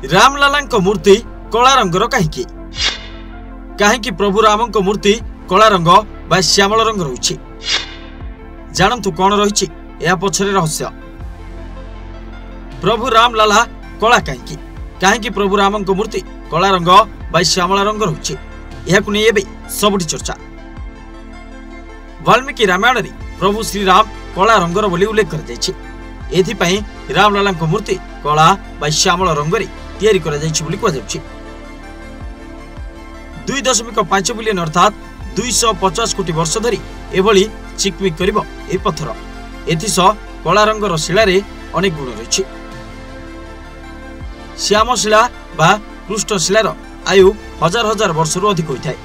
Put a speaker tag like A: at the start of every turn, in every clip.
A: रामलाला मूर्ति कला रंगर कहीं कहीं प्रभु राम मूर्ति कला रंग बा श्यामल रंग रही जानतु कौन रही पछरे रहस्य। प्रभु रामलाला कला कहीं कहीं प्रभु राम मूर्ति कला रंग बा श्यामल रंग रही सबुठी चर्चा। वाल्मीकि रामायण रे प्रभु श्रीराम कला रंगर बोली उल्लेख कर रामलाला मूर्ति कला बा श्यामल रंग तैयारी कर 2.5 बिलियन अर्थात 250 कोटी वर्ष धरी एभली चिकमिक करिबो ए पत्थर। एथिसह कला रंगर शिलार अनेक गुण रही। श्याम शिला बा कृष्ण शिलार आयु हजार हजार वर्ष अधिक होता है।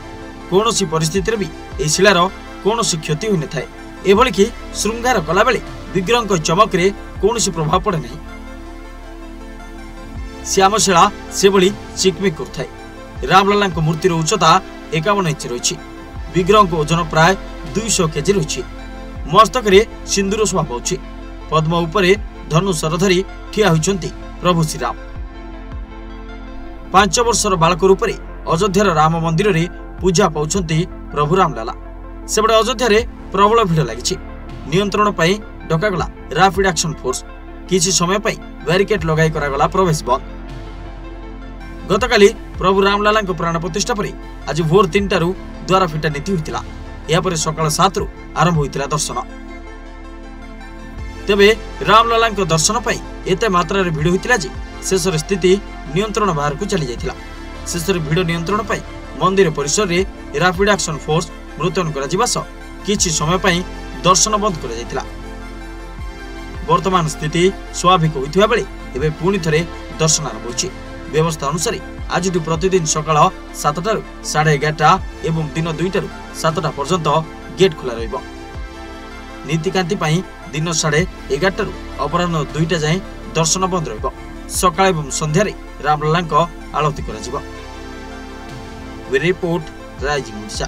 A: कौन सी परिस्थिति भी ए शिलार कौन सी क्षति होई न थाए। एभली कि श्रृंगार कला बेले विग्रह चमक रे कौन सी प्रभाव पड़े नहीं। श्यामशिला से भली चिकमिक करथाय। रामलाला मूर्तिर उच्चता 51 इंच रही। विग्रह ओजन प्राय 200 केजी रही। मस्तक रे सिंदूर शोभा पाउछि। पद्म उपरे धनुषर धरी ठिया होइछन्ति प्रभु श्रीराम। 5 वर्षर बालक रूप में अयोध्यार राम मंदिर रे पूजा पाउछन्ति प्रभु रामलाला। सेबडे अयोध्या प्रबल भिड़ लगी। नियंत्रण पाई डकागला रैपिड एक्शन फोर्स। किछि समय पाई बैरिकेड लगाई करागला प्रवेश बंद। गतकाली प्रभु रामलाला प्राण प्रतिष्ठा पर आज भोर 3टारू द्वार फिटा नीति होता। यापर सकाल 7 आरंभ होता दर्शन। तेबे रामलाला दर्शन पाई एते मात्रा भिड़ होता जे शेष स्थिति नियंत्रण बाहर को चली जाइथिला। शेष भिड़ नियंत्रण पाई मंदिर परिसर रे रैपिड एक्शन फोर्स मुतयन करा जिबा सह किछि समय पाई दर्शन बंद करा जाइथिला। वर्तमान स्थिति स्वाभाविक होइथिबा बेले एबे पुणी थरे दर्शन आरंभ होछि। व्यवस्था अनुसार आज प्रतिदिन सकाल 7टारू 11:30 एवं दिन 2टारू 7टा पर्यंत गेट खोला रहिबो। नीतिकांति पाई दिन 11:30 अपराह्न 2टा जाए दर्शन बंद रहिबो। सकाळ एवं संध्यारे रामलाला आलती करा जिवो। Report rising Odisha.